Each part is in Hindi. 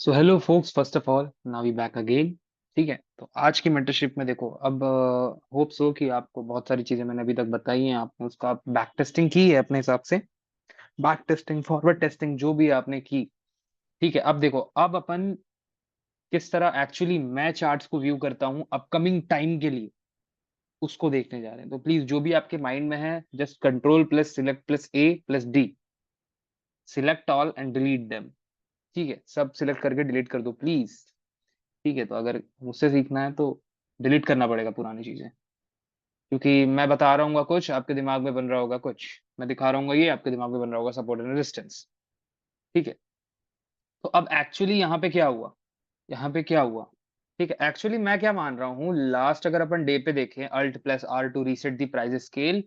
So hello folks, first of all now we back again. ठीक है, तो आज की मेंटरशिप में देखो, अब होप सो कि आपको बहुत सारी चीजें मैंने अभी तक बताई हैं, आपने उसका आप बैक टेस्टिंग की है अपने हिसाब से। बैक टेस्टिंग, फॉरवर्ड टेस्टिंग, जो भी आपने की। ठीक है, अब देखो, अब अपन किस तरह एक्चुअली मैं चार्ट्स को व्यू करता हूँ अपकमिंग टाइम के लिए, उसको देखने जा रहे हैं। तो प्लीज जो भी आपके माइंड में है, just control plus select plus A plus D, select all and delete them. ठीक है, सब सिलेक्ट करके डिलीट कर दो प्लीज। ठीक है, तो अगर मुझसे सीखना है तो डिलीट करना पड़ेगा पुरानी चीजें, क्योंकि मैं बता रहा हूँ कुछ, आपके दिमाग में बन रहा होगा कुछ। मैं दिखा रहा हूँ ये, आपके दिमाग में बन रहा होगा सपोर्ट एंड रेजिस्टेंस। ठीक है, तो अब एक्चुअली यहाँ पे क्या हुआ, यहाँ पे क्या हुआ। ठीक है, एक्चुअली मैं क्या मान रहा हूँ, लास्ट अगर अपन डे पे देखें, alt plus R to reset the price scale.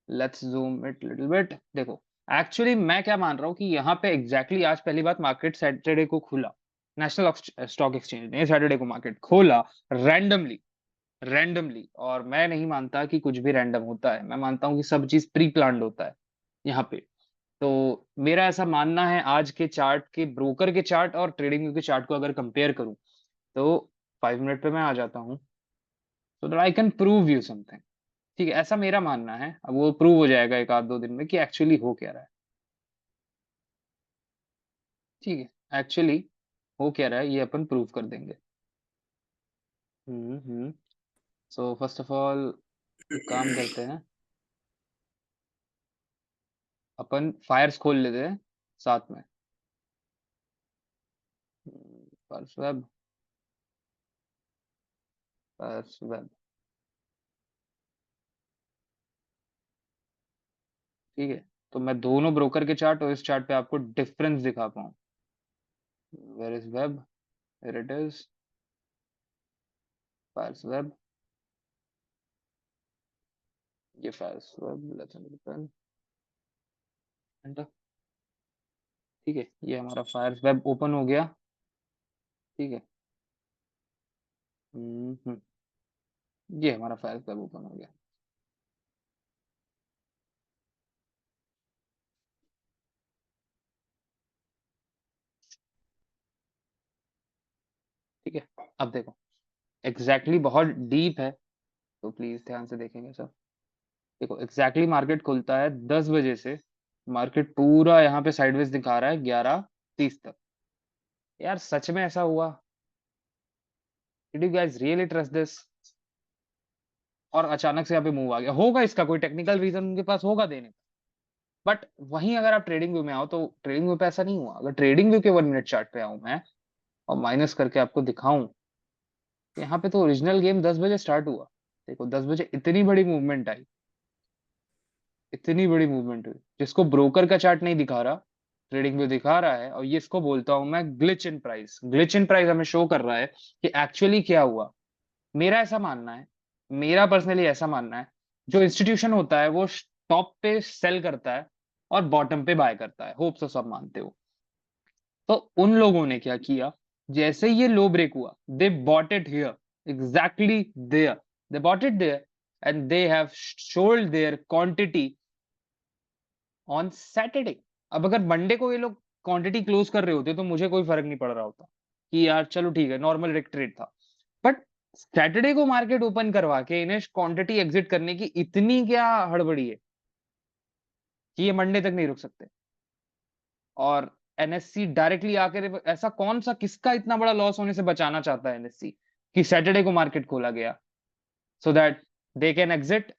Let's zoom it little bit. देखो, एक्चुअली मैं क्या मान रहा हूँ कि यहाँ पे एग्जैक्टली आज पहली बात, मार्केट सैटरडे को खुला। नेशनल स्टॉक एक्सचेंज ने सैटरडे को मार्केट खोला रैंडमली। और मैं नहीं मानता कि कुछ भी रैंडम होता है, मैं मानता हूँ कि सब चीज प्री प्लान्ड होता है यहाँ पे। तो मेरा ऐसा मानना है, आज के चार्ट के, ब्रोकर के चार्ट और ट्रेडिंग व्यू के चार्ट को अगर कंपेयर करूं, तो 5 मिनट पे मैं आ जाता हूँ, so that I can prove you something. ठीक है, ऐसा मेरा मानना है। अब वो प्रूव हो जाएगा एक आध दो दिन में कि एक्चुअली हो क्या रहा है। ठीक है, एक्चुअली हो क्या रहा है ये अपन प्रूव कर देंगे। हम्म। सो फर्स्ट ऑफ ऑल एक काम करते हैं, अपन फायर्स खोल लेते हैं साथ में। Purse web, purse web. ठीक है, तो मैं दोनों ब्रोकर के चार्ट और इस चार्ट पे आपको डिफरेंस दिखा पाऊँ। Where is web, where it is, purse web, ये purse web, let's open enter. ठीक है, ये हमारा फायर्स वेब ओपन हो गया। ठीक है, हम्म, ये हमारा फायर्स वेब ओपन हो गया। ठीक है, अब देखो, एग्जैक्टली बहुत डीप है, तो प्लीज ध्यान से देखेंगे सब। देखो, एग्जैक्टली मार्केट खुलता है 10 बजे से, मार्केट पूरा यहाँ पे साइडवेज दिखा रहा है 11:30 तक। यार सच में ऐसा हुआ? Did you guys really trust this? और अचानक से यहाँ पे मूव आ गया, होगा इसका कोई टेक्निकल रीजन उनके पास होगा देने का। बट वहीं अगर आप ट्रेडिंग व्यू में आओ, तो ट्रेडिंग व्यू पे ऐसा नहीं हुआ। अगर ट्रेडिंग व्यू के 1 मिनट चार्ट पे आऊं मैं, और माइनस करके आपको दिखाऊं, तो यहाँ पे तो ओरिजिनल गेम 10 बजे स्टार्ट हुआ। देखो, 10 बजे इतनी बड़ी मूवमेंट आई, इतनी बड़ी मूवमेंट हुई, जिसको ब्रोकर का चार्ट नहीं दिखा रहा, ट्रेडिंग व्यू दिखा रहा है। और ये इसको बोलता हूं मैं glitch in price. Glitch in price हमें शो कर रहा है कि एक्चुअली क्या हुआ। मेरा ऐसा मानना है, मेरा पर्सनली ऐसा मानना है, जो इंस्टीट्यूशन होता है वो टॉप पे सेल करता है और बॉटम पे बाय करता है। होप सो सब मानते हो। तो उन लोगों ने क्या किया, जैसे ये लो ब्रेक हुआ, they bought it here, exactly there, they bought it there, and they have sold their quantity on Saturday. अब अगर मंडे को ये लोग क्वांटिटी क्लोज कर रहे होते, तो मुझे कोई फर्क नहीं पड़ रहा होता, कि यार चलो ठीक है, नॉर्मल ट्रेड था। बट सैटरडे को मार्केट ओपन करवा के इन्हें क्वांटिटी एग्जिट करने की इतनी क्या हड़बड़ी है कि ये मंडे तक नहीं रुक सकते। और एनएससी डायरेक्टली आकर, ऐसा कौन सा, किसका इतना बड़ा लॉस होने से बचाना चाहता है एनएससी, कि सैटरडे को मार्केट खोला गया so that they can exit?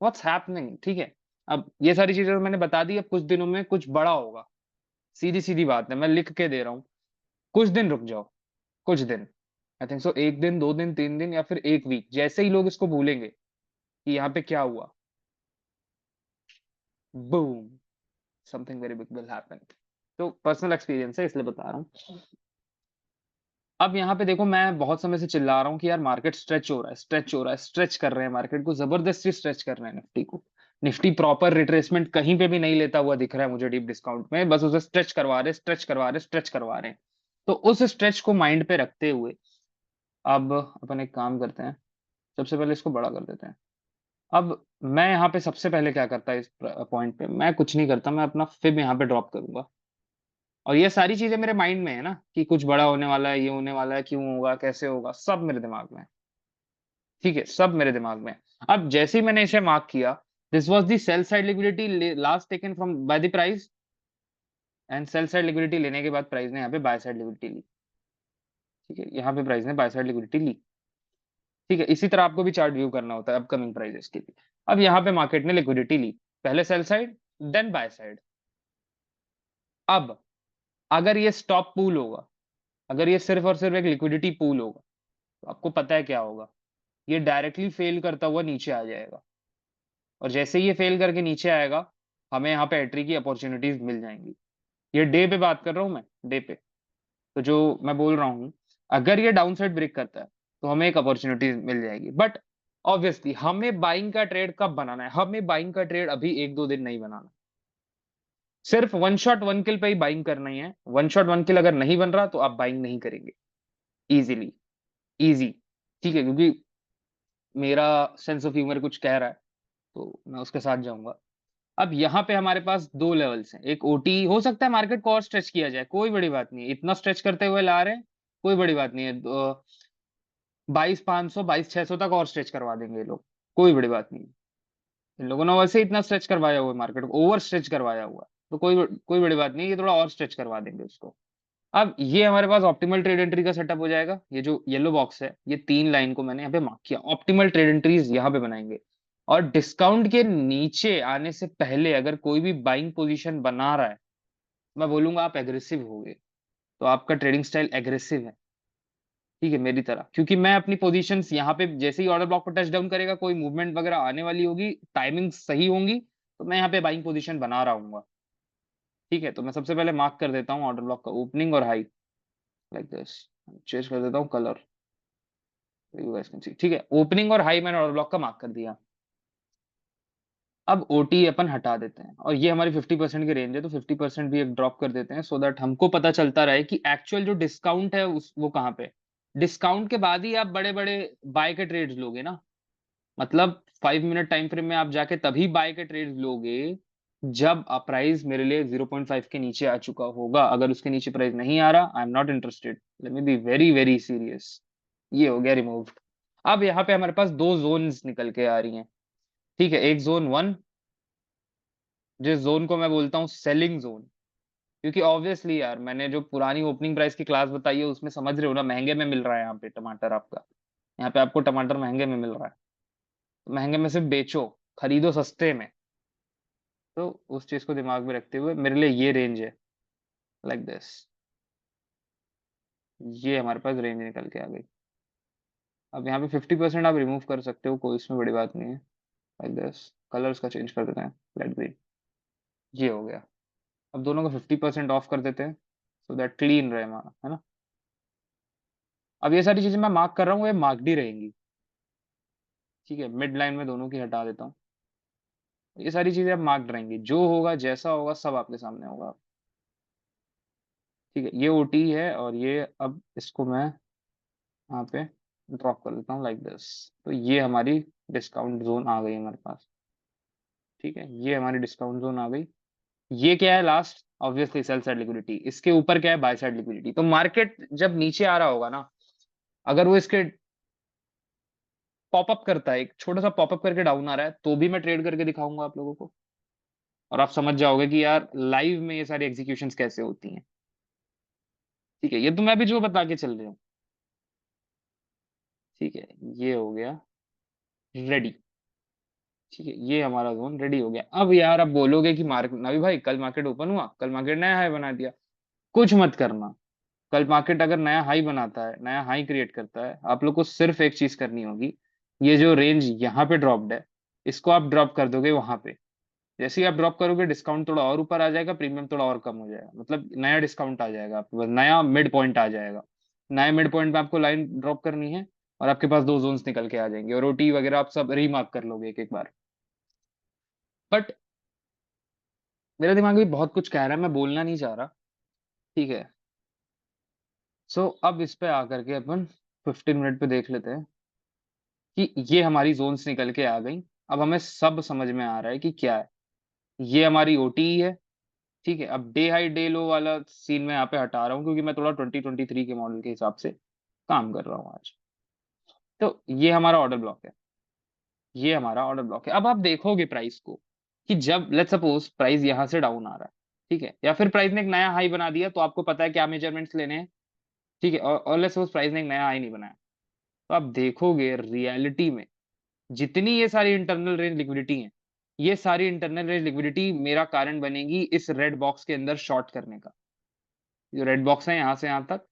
What's happening? ठीक है, अब ये सारी चीजें तो मैंने बता दी, अब कुछ दिनों में कुछ बड़ा होगा। सीधी सीधी बात है, मैं लिख के दे रहा हूँ। कुछ दिन रुक जाओ, कुछ दिन, आई थिंक सो, 1 दिन, 2 दिन, 3 दिन, या फिर एक वीक, जैसे ही लोग इसको भूलेंगे कि यहाँ पे क्या हुआ, boom, something very big will happen. तो पर्सनल एक्सपीरियंस है, इसलिए बता रहा हूँ। अब यहाँ पे देखो, मैं बहुत समय से चिल्ला रहा हूँ कि यार मार्केट स्ट्रेच हो रहा है, स्ट्रेच हो रहा है, स्ट्रेच कर रहे हैं मार्केट को, जबरदस्ती स्ट्रेच कर रहे हैं निफ्टी को। निफ्टी प्रॉपर रिट्रेसमेंट कहीं पे भी नहीं लेता हुआ दिख रहा है मुझे डीप डिस्काउंट में, बस उसे स्ट्रेच करवा रहे, स्ट्रेच करवा रहे, स्ट्रेच करवा रहे हैं। तो उस स्ट्रेच को माइंड पे रखते हुए, अब अपन एक काम करते हैं, सबसे पहले इसको बड़ा कर देते हैं। अब मैं यहाँ पे सबसे पहले क्या करता है, इस पॉइंट पे मैं कुछ नहीं करता, मैं अपना फिब यहाँ पे ड्रॉप करूंगा। और ये सारी चीजें मेरे माइंड में है ना, कि कुछ बड़ा होने वाला है, ये होने वाला है, क्यों होगा, कैसे होगा, सब मेरे दिमाग में है। ठीक है, सब मेरे दिमाग में है। अब जैसे ही मैंने इसे मार्क किया, this was the sell side liquidity last taken from by the price, and sell side liquidity लेने के बाद प्राइस ने यहाँ पे बाय साइड लिक्विडिटी ली। ठीक है, यहाँ पे प्राइस ने बाय साइड लिक्विडिटी ली। ठीक है, इसी तरह आपको भी चार्ट व्यू करना होता है अपकमिंग प्राइजेस के लिए। अब यहाँ पे मार्केट ने लिक्विडिटी ली, पहले sell side then buy side. अब अगर ये स्टॉप पूल होगा, अगर ये सिर्फ और सिर्फ एक लिक्विडिटी पूल होगा, तो आपको पता है क्या होगा, ये डायरेक्टली फेल करता हुआ नीचे आ जाएगा। और जैसे ही ये फेल करके नीचे आएगा, हमें यहाँ पे एंट्री की अपॉर्चुनिटीज मिल जाएंगी। ये डे पे बात कर रहा हूं मैं, डे पे। तो जो मैं बोल रहा हूँ, अगर ये डाउन साइड ब्रेक करता है तो हमें एक अपॉर्चुनिटी मिल जाएगी। बट ऑब्वियसली हमें बाइंग का ट्रेड कब बनाना है, हमें बाइंग का ट्रेड अभी एक दो दिन नहीं बनाना। सिर्फ वन शॉट वन किल पे ही बाइंग करना ही है। वन शॉट वन किल अगर नहीं बन रहा तो आप बाइंग नहीं करेंगे इजीली, इजी। ठीक है, क्योंकि मेरा सेंस ऑफ ह्यूमर कुछ कह रहा है, तो मैं उसके साथ जाऊंगा। अब यहाँ पे हमारे पास दो लेवल्स हैं, एक ओटी, हो सकता है मार्केट को और स्ट्रेच किया जाए, कोई बड़ी बात नहीं है, इतना स्ट्रेच करते हुए ला रहे हैं, कोई बड़ी बात नहीं है। 22,500 22,600 तक और स्ट्रेच करवा देंगे ये लोग, कोई बड़ी बात नहीं है। इन लोगों ने वैसे ही इतना स्ट्रेच करवाया हुआ है, मार्केट को ओवर स्ट्रेच करवाया हुआ है, तो कोई बड़ी बात नहीं है, ये थोड़ा और स्ट्रेच करवा देंगे उसको। अब ये हमारे पास ऑप्टिमल ट्रेड एंट्री का सेटअप हो जाएगा। ये जो येलो बॉक्स है, ये तीन लाइन को मैंने यहाँ पे मार्क किया, ऑप्टिमल ट्रेड एंट्रीज यहाँ पे बनाएंगे। और डिस्काउंट के नीचे आने से पहले अगर कोई भी बाइंग पोजीशन बना रहा है, मैं बोलूंगा आप एग्रेसिव हो गए, तो आपका ट्रेडिंग स्टाइल एग्रेसिव है। ठीक है, मेरी तरह, क्योंकि मैं अपनी पोजीशंस यहाँ पे जैसे ही ऑर्डर ब्लॉक पर टच डाउन करेगा, कोई मूवमेंट वगैरह आने वाली होगी, टाइमिंग सही होंगी, तो मैं यहाँ पे बाइंग पोजीशन बना रहा हूँ। ठीक है, तो मैं सबसे पहले मार्क कर देता हूँ ऑर्डर ब्लॉक का ओपनिंग और हाई, लाइक दिस। चेंज कर देता हूँ colour, you guys can see. ठीक है, ओपनिंग और हाई मैंने ऑर्डर ब्लॉक का मार्क कर दिया। अब ओटी अपन हटा देते हैं, और ये हमारी 50% की रेंज है, तो 50% भी एक ड्रॉप कर देते हैं, सो दैट हमको पता चलता रहे कि एक्चुअल जो डिस्काउंट है उस वो कहाँ पे। डिस्काउंट के बाद ही आप बड़े बड़े बाय के ट्रेड्स लोगे ना, मतलब 5 मिनट टाइम फ्रेम में आप जाके तभी बाय के ट्रेड्स लोगे जब प्राइस मेरे लिए 0.5 के नीचे आ चुका होगा। अगर उसके नीचे प्राइस नहीं आ रहा, I am not interested, let me be very very serious. ये हो गया रिमूव्ड। अब यहाँ पे हमारे पास दो जोन्स निकल के आ रही हैं। ठीक है, एक जोन वन, जिस जोन को मैं बोलता हूँ सेलिंग जोन, क्योंकि ऑब्वियसली यार मैंने जो पुरानी ओपनिंग प्राइस की क्लास बताई है उसमें समझ रहे हो ना, महंगे में मिल रहा है यहाँ पे टमाटर आपका, यहाँ पे आपको टमाटर महंगे में मिल रहा है, तो महंगे में से बेचो, खरीदो सस्ते में। तो उस चीज को दिमाग में रखते हुए मेरे लिए ये रेंज है, लाइक दिस। ये हमारे पास रेंज निकल के आ गई। अब यहाँ पे 50% आप रिमूव कर सकते हो, कोई इसमें बड़ी बात नहीं है, लाइक दिस। कलर्स का चेंज कर देते हैं, लाइट ग्रीन। ये हो गया। अब दोनों को 50% ऑफ कर देते हैं, सो दैट क्लीन रहे हमारा, है ना। अब ये सारी चीजें मैं मार्क कर रहा हूँ, ये मार्क्ड ही रहेंगी। ठीक है, मिड लाइन में दोनों की हटा देता हूँ, ये सारी चीजें अब मार्क्ड रहेंगी, जो होगा जैसा होगा सब आपके सामने होगा। ठीक है, ये ओटी है, और ये अब इसको मैं यहाँ पे ड्रॉप कर देता हूँ, लाइक दिस। तो ये हमारी डिस्काउंट जोन आ गई हमारे पास। ठीक है, ये हमारी डिस्काउंट जोन आ गई। ये क्या है last, obviously sell side liquidity, इसके ऊपर क्या है बाय साइड लिक्विडिटी। तो मार्केट जब नीचे आ रहा होगा ना, अगर वो इसके पॉपअप करता है, एक छोटा सा पॉपअप करके डाउन आ रहा है, तो भी मैं ट्रेड करके दिखाऊंगा आप लोगों को, और आप समझ जाओगे कि यार लाइव में ये सारी एग्जीक्यूशंस कैसे होती हैं। ठीक है, ये तो मैं भी जो बता के चल रहा हूँ। ठीक है, ये हो गया रेडी। ठीक है, ये हमारा जोन रेडी हो गया। अब यार अब बोलोगे कि मार्केट, नवी भाई कल मार्केट ओपन हुआ, कल मार्केट नया हाई बना दिया। कुछ मत करना। कल मार्केट अगर नया हाई बनाता है, नया हाई क्रिएट करता है, आप लोग को सिर्फ एक चीज करनी होगी, ये जो रेंज यहाँ पे ड्रॉप्ड है, इसको आप ड्रॉप कर दोगे वहां पे। जैसे ही आप ड्रॉप करोगे, डिस्काउंट थोड़ा और ऊपर आ जाएगा, प्रीमियम थोड़ा और कम हो जाएगा, मतलब नया डिस्काउंट आ जाएगा आपके पास, नया मिड पॉइंट आ जाएगा। नए मिड पॉइंट पे आपको लाइन ड्रॉप करनी है, और आपके पास दो जोन्स निकल के आ जाएंगे, और ओटी वगैरह आप सब रीमार्क कर लोगे एक एक बार। बट मेरा दिमाग भी बहुत कुछ कह रहा है, मैं बोलना नहीं चाह रहा। ठीक है, सो अब इस पे आकर के अपन 15 मिनट पे देख लेते हैं कि ये हमारी जोन्स निकल के आ गई। अब हमें सब समझ में आ रहा है कि क्या है। ये हमारी ओटी है, ठीक है, अब डे हाई डे लो वाला सीन मैं यहाँ पे हटा रहा हूँ क्योंकि मैं थोड़ा 2023 के मॉडल के हिसाब से काम कर रहा हूँ आज। तो ये हमारा ऑर्डर ब्लॉक है, ये हमारा ऑर्डर ब्लॉक है। अब आप देखोगे प्राइस को कि जब लेट्स सपोज प्राइस यहाँ से डाउन आ रहा है, ठीक है, या फिर प्राइस ने एक नया हाई बना दिया, तो आपको पता है क्या मेजरमेंट्स लेने हैं, ठीक है, और लेट्स सपोज प्राइस ने एक नया हाई नहीं बनाया, तो आप देखोगे रियलिटी में जितनी ये सारी इंटरनल रेंज लिक्विडिटी है, ये सारी इंटरनल रेंज लिक्विडिटी मेरा कारण बनेगी इस रेड बॉक्स के अंदर शॉर्ट करने का। जो रेड बॉक्स है यहां से यहां तक,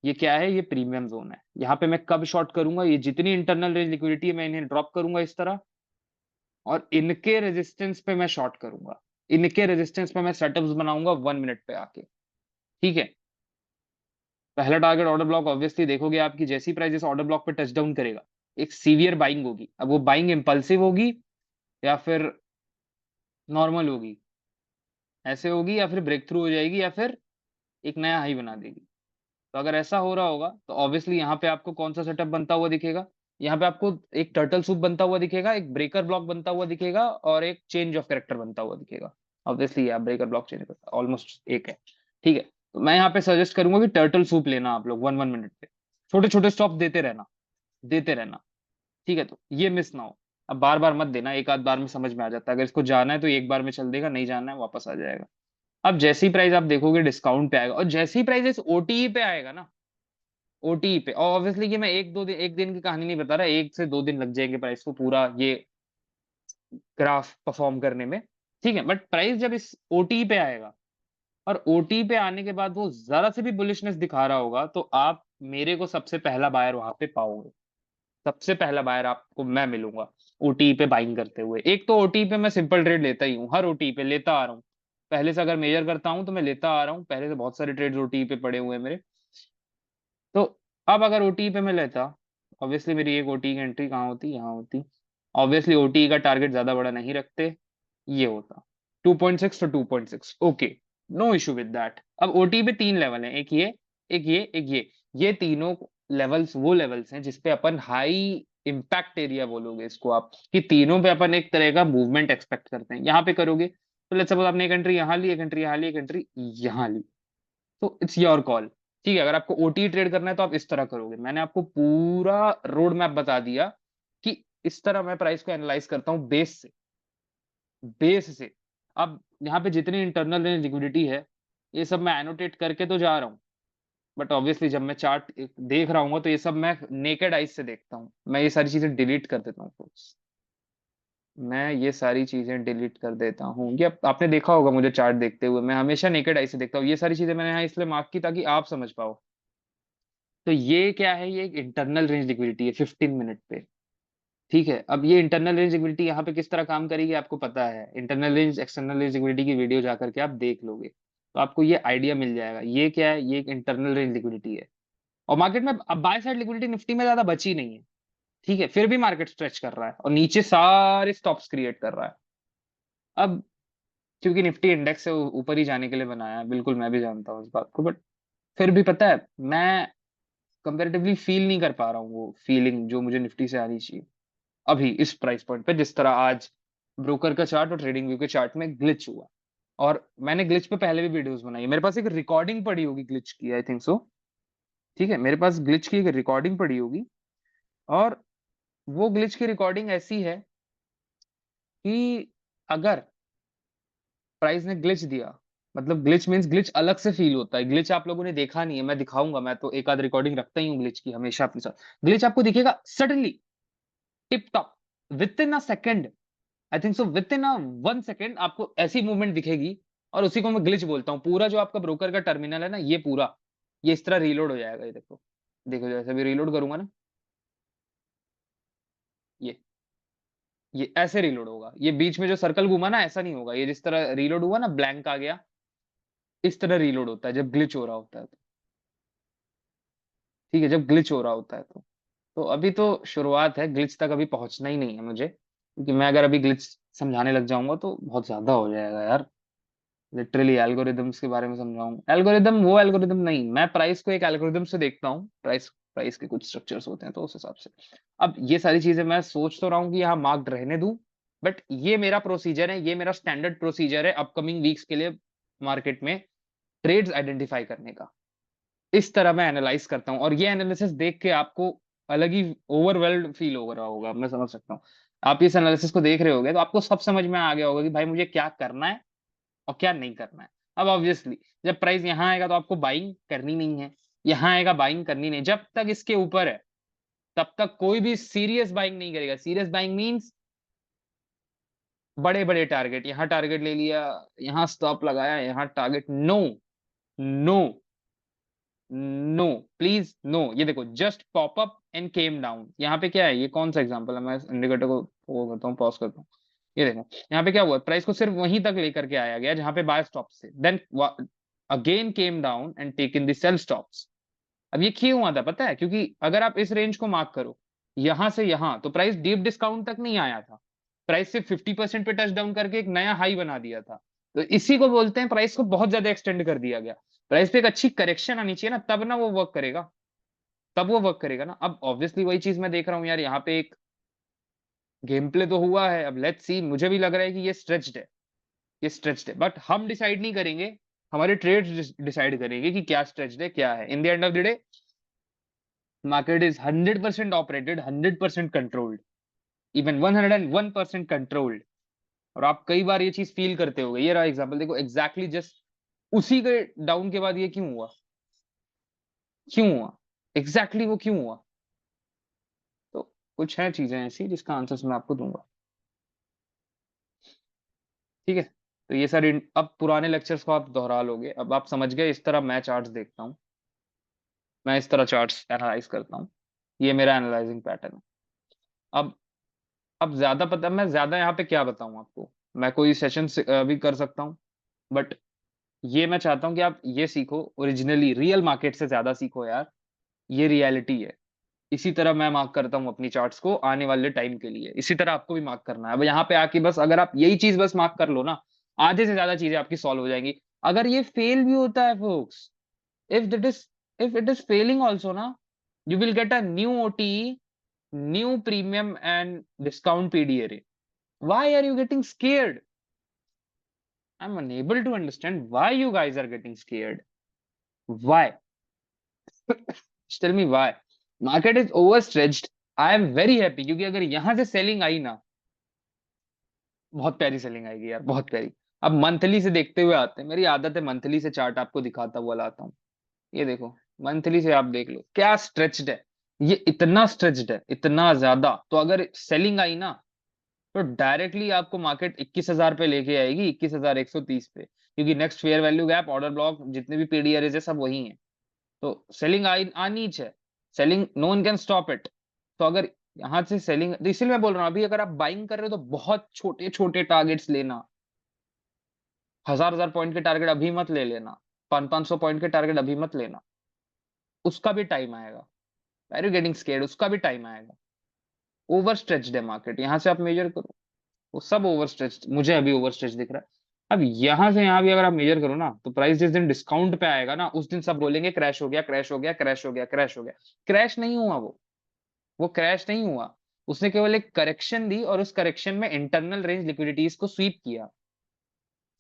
ये क्या है, ये प्रीमियम जोन है। यहाँ पे मैं कब शॉर्ट करूंगा, ये जितनी इंटरनल रेंज लिक्विडिटी है मैं इन्हें ड्रॉप करूंगा इस तरह, और इनके रेजिस्टेंस पे मैं शॉर्ट करूंगा, इनके रेजिस्टेंस पे मैं सेटअप्स बनाऊंगा 1 मिनट पे आके। ठीक है, पहला टारगेट ऑर्डर ब्लॉक ऑब्वियसली देखोगे आपकी जैसी प्राइस इस ऑर्डर ब्लॉक पे टच डाउन करेगा, एक सीवियर बाइंग होगी। अब वो बाइंग इंपल्सिव होगी या फिर नॉर्मल होगी, ऐसे होगी, या फिर ब्रेक थ्रू हो जाएगी, या फिर एक नया हाई बना देगी। तो अगर ऐसा हो रहा होगा तो ऑब्वियसली यहाँ पे आपको कौन सा सेटअप बनता हुआ दिखेगा, यहाँ पे आपको एक टर्टल सूप बनता हुआ दिखेगा, एक ब्रेकर ब्लॉक बनता हुआ दिखेगा, और एक चेंज ऑफ कैरेक्टर बनता हुआ दिखेगा। ऑब्वियसली आप ब्रेकर ब्लॉक चेंज करता ऑलमोस्ट एक है। ठीक है, तो मैं यहाँ पे सजेस्ट करूंगा कि टर्टल सूप लेना आप लोग 1 1 मिनट पे, छोटे छोटे स्टॉप देते रहना, देते रहना। ठीक है, तो ये मिस ना हो। अब बार बार मत देना, एक आध बार में समझ में आ जाता है, अगर इसको जाना है तो एक बार में चल देगा, नहीं जाना है वापस आ जाएगा। अब जैसी प्राइस आप देखोगे डिस्काउंट पे आएगा, और जैसी प्राइस इस ओटीई पे आएगा ना, ओटीई पे, और ऑब्वियसली कि मैं एक दिन की कहानी नहीं बता रहा, 1 से 2 दिन लग जाएंगे प्राइस को पूरा ये ग्राफ परफॉर्म करने में। ठीक है, बट प्राइस जब इस ओटीई पे आएगा, और ओटी पे आने के बाद वो जरा से भी बुलिशनेस दिखा रहा होगा, तो आप मेरे को सबसे पहला बायर वहां पे पाओगे, सबसे पहला बायर आपको मैं मिलूंगा ओटी पे बाइंग करते हुए। एक तो ओटी पे मैं सिंपल ट्रेड लेता ही हूँ, हर ओटी पे लेता आ रहा हूँ, पहले से अगर मेजर करता हूँ तो मैं लेता आ रहा हूँ, पहले से बहुत सारे ट्रेड्स ओटी पे पड़े हुए हैं मेरे। तो अब अगर ओटी पे मैं लेता, ऑब्वियसली मेरी एक ओटी की एंट्री कहाँ होती, यहाँ होती। ऑब्वियसली ओटी का टारगेट ज्यादा बड़ा नहीं रखते, ये होता 2.6 to 2.6, okay, no issue with that. अब ओटी पे 3 लेवल हैं, एक ये, एक ये तीनों लेवल्स वो लेवल्स हैं जिसपे अपन हाई इम्पैक्ट एरिया बोलोगे इसको आप, कि तीनों पे अपन एक तरह का मूवमेंट एक्सपेक्ट करते हैं। यहाँ पे करोगे तो लेट्स सपोज आपने एक एंट्री यहाँ ली, एक एंट्री यहाँ ली, एक एंट्री यहाँ ली, तो इट्स योर कॉल। ठीक है, अगर आपको ओटी ट्रेड करना है तो आप इस तरह करोगे। मैंने आपको पूरा रोड मैप बता दिया कि इस तरह मैं प्राइस को एनालाइज करता हूँ बेस से, बेस से। अब यहाँ पे जितनी इंटरनल रेंज लिक्विडिटी है, ये सब मैं एनोटेट करके तो जा रहा हूँ, बट ऑब्वियसली जब मैं चार्ट देख रहा हूँ तो ये सब मैं नेकेड आइज से देखता हूँ, मैं ये सारी चीजें डिलीट कर देता हूँ folks। मैं ये सारी चीजें डिलीट कर देता हूँ, ये आपने देखा होगा मुझे चार्ट देखते हुए, मैं हमेशा नेकेड आई से देखता हूँ। ये सारी चीजें मैंने यहाँ इसलिए मार्क की ताकि आप समझ पाओ। तो ये क्या है, ये एक इंटरनल रेंज लिक्विडिटी है 15 मिनट पे। ठीक है, अब ये इंटरनल रेंज लिक्विडिटी यहाँ पे किस तरह काम करेगी आपको पता है, internal range external range liquidity की वीडियो जाकर के आप देख लोगे तो आपको ये आइडिया मिल जाएगा। ये क्या है, ये एक इंटरनल रेंज लिक्विडिटी है, और मार्केट में अब बाय साइड लिक्विडिटी निफ्टी में ज्यादा बची नहीं है। ठीक है, फिर भी मार्केट स्ट्रेच कर रहा है और नीचे सारे स्टॉप्स क्रिएट कर रहा है। अब क्योंकि निफ्टी इंडेक्स से ऊपर ही जाने के लिए बनाया है, बिल्कुल मैं भी जानता हूँ इस बात को, बट फिर भी पता है मैं कंपेरेटिवली फील नहीं कर पा रहा हूँ वो फीलिंग जो मुझे निफ्टी से आनी चाहिए अभी इस प्राइस पॉइंट पे, जिस तरह आज ब्रोकर का चार्ट और ट्रेडिंग व्यू के चार्ट में ग्लिच हुआ। और मैंने ग्लिच पे पहले भी वीडियोस बनाई है, मेरे पास एक रिकॉर्डिंग पड़ी होगी ग्लिच की, आई थिंक सो। ठीक है, मेरे पास ग्लिच की एक रिकॉर्डिंग पड़ी होगी, और वो ग्लिच की रिकॉर्डिंग ऐसी है कि अगर प्राइस ने ग्लिच दिया, मतलब ग्लिच मींस ग्लिच अलग से फील होता है, ग्लिच आप लोगों ने देखा नहीं है, मैं दिखाऊंगा, मैं तो एक आध रिकॉर्डिंग रखता ही हूँ ग्लिच की हमेशा अपने साथ। ग्लिच आपको दिखेगा suddenly, tip top, with in a second, I think so with in a 1 second आपको ऐसी मूवमेंट दिखेगी, और उसी को मैं ग्लिच बोलता हूँ। पूरा जो आपका ब्रोकर का टर्मिनल है ना, ये पूरा ये इस तरह रीलोड हो जाएगा, ये देखो, देखो जैसे भी रीलोड करूंगा ना, ये ये ऐसे रीलोड होगा, ये बीच में जो सर्कल घूमा ना ऐसा नहीं होगा, ये जिस तरह रीलोड हुआ ना, ब्लैंक आ गया, इस तरह रीलोड होता है जब ग्लिच हो रहा होता है तो। ठीक है, जब ग्लिच हो रहा होता है तो अभी तो शुरुआत है, ग्लिच तक अभी पहुंचना ही नहीं है मुझे, क्योंकि मैं अगर अभी ग्लिच समझाने लग जाऊंगा तो बहुत ज्यादा हो जाएगा यार। लिटरली एल्गोरिदम्स के बारे में समझाऊंगा, एल्गोरिदम वो एल्गोरिदम नहीं, मैं प्राइस को एक एल्गोरिदम से देखता हूँ, प्राइस प्राइस के कुछ स्ट्रक्चर्स होते हैं तो उस हिसाब से। अब ये सारी चीजें मैं सोच तो रहा हूँ कि यहाँ मार्क्ड रहने दूं, बट ये मेरा प्रोसीजर है, ये मेरा स्टैंडर्ड प्रोसीजर है अपकमिंग वीक्स के लिए, मार्केट में ट्रेड्स आइडेंटिफाई करने का। इस तरह मैं एनालाइज करता हूँ, और ये एनालिसिस देख के आपको अलग ही ओवरवेल्ड फील हो रहा होगा, मैं समझ सकता हूँ। आप इस एनालिसिस को देख रहे होगे तो आपको सब समझ में आ गया होगा कि भाई मुझे क्या करना है और क्या नहीं करना है। अब ऑब्वियसली जब प्राइस यहाँ आएगा तो आपको बाइंग करनी नहीं है, यहाँ आएगा बाइंग करनी नहीं। जब तक इसके ऊपर है तब तक कोई भी सीरियस बाइंग नहीं करेगा। सीरियस बाइंग मींस बड़े बड़े टारगेट, यहाँ टारगेट ले लिया, यहाँ स्टॉप लगाया, यहाँ target, no, no, no, please no. ये देखो, just pop up and came down. यहाँ पे क्या है, ये कौन सा एग्जांपल है, मैं इंडिकेटर को वो करता हूँ, पॉज करता हूँ। ये देखो यहाँ पे क्या हुआ, प्राइस को सिर्फ वहीं तक लेकर के आया गया जहां पे बाय स्टॉप से, then again came down and take in the sell stops. अब ये क्यों हुआ था पता है, क्योंकि अगर आप इस रेंज को मार्क करो यहां से यहां, तो प्राइस डीप डिस्काउंट तक नहीं आया था। प्राइस से 50% पे टच डाउन करके एक नया हाई बना दिया था। तो इसी को बोलते हैं प्राइस को बहुत ज्यादा एक्सटेंड कर दिया गया। प्राइस पे एक अच्छी करेक्शन आनी चाहिए ना, तब ना वो वर्क करेगा, तब वो वर्क करेगा ना। अब ऑब्वियसली वही चीज मैं देख रहा हूँ यार, यहाँ पे एक गेम प्ले तो हुआ है। अब लेट्स सी, मुझे भी लग रहा है कि ये स्ट्रेच्ड है, ये स्ट्रेच्ड है, बट हम डिसाइड नहीं करेंगे, हमारे ट्रेड्स डिसाइड करेंगे कि क्या स्ट्रेच्ड है क्या है। In the end of the day market is 100% operated, 100% controlled, even 101% controlled। और आप कई बार ये चीज फील करते होगे। ये रहा एग्जांपल, देखो एग्जैक्टली जस्ट उसी के डाउन के बाद ये क्यों हुआ, क्यों हुआ, एग्जैक्टली वो क्यों हुआ। तो कुछ है चीजें ऐसी जिसका आंसर मैं आपको दूंगा, ठीक है। तो ये सर अब पुराने लेक्चर्स को आप दोहरा लोगे, अब आप समझ गए। इस तरह मैं चार्ट्स देखता हूँ, मैं इस तरह चार्ट्स एनालाइज करता हूँ, ये मेरा एनालाइजिंग पैटर्न है। अब ज्यादा पता, मैं ज्यादा यहाँ पे क्या बताऊं आपको, मैं कोई सेशन भी कर सकता हूँ, बट ये मैं चाहता हूँ कि आप ये सीखो, ओरिजिनली रियल मार्केट से ज्यादा सीखो यार, ये रियलिटी है। इसी तरह मैं मार्क करता हूँ अपनी चार्ट्स को आने वाले टाइम के लिए, इसी तरह आपको भी मार्क करना है। अब यहाँ पे आके बस अगर आप यही चीज बस मार्क कर लो ना, आधे से ज्यादा चीजें आपकी सॉल्व हो जाएंगी। अगर ये फेल भी होता है folks, if that is, if it is failing also ना, you will get a new OTE, new premium and discount PDA rate. Why are you getting scared? I'm unable to understand why you guys are getting scared. Why? Just tell me why. Market is overstretched. I am very happy क्योंकि अगर यहां से सेलिंग आई ना, बहुत प्यारी सेलिंग आएगी यार, बहुत प्यारी। अब मंथली से देखते हुए आते हैं, मेरी आदत है मंथली से चार्ट आपको दिखाता हुआ लाता हूँ। ये देखो मंथली से आप देख लो क्या स्ट्रेच्ड है, ये इतना स्ट्रेच्ड है, इतना ज्यादा। तो अगर सेलिंग आई ना तो डायरेक्टली आपको मार्केट 21,000 पे लेके आएगी, 21,130 पे, क्योंकि next fair value gap, order block, जितने भी पीडीआर है सब वही है। तो सेलिंग आई आनी है, selling no one can stop it. तो अगर यहाँ से सेलिंग, तो इसलिए मैं बोल रहा हूँ अभी अगर आप बाइंग कर रहे हो तो बहुत छोटे छोटे टारगेट्स लेना, 1,000 पॉइंट के टारगेट अभी मत ले लेना, 500 पॉइंट के टारगेट अभी मत लेना, उसका भी टाइम आएगा। आर यू गेटिंग स्केर्ड, उसका भी टाइम आएगा। ओवर स्ट्रेच्ड है मार्केट, यहाँ से आप मेजर करो, वो सब ओवर स्ट्रेच, मुझे अभी ओवर स्ट्रेच दिख रहा है। अब यहां से यहां भी अगर आप मेजर करो ना, तो प्राइस जिस दिन डिस्काउंट पे आएगा ना, उस दिन सब बोलेंगे क्रैश हो गया, क्रैश हो गया, क्रैश हो गया, क्रैश हो गया। क्रैश नहीं हुआ वो क्रैश नहीं हुआ। उसने केवल एक करेक्शन दी और उस करेक्शन में इंटरनल रेंज लिक्विडिटीज को स्वीप किया,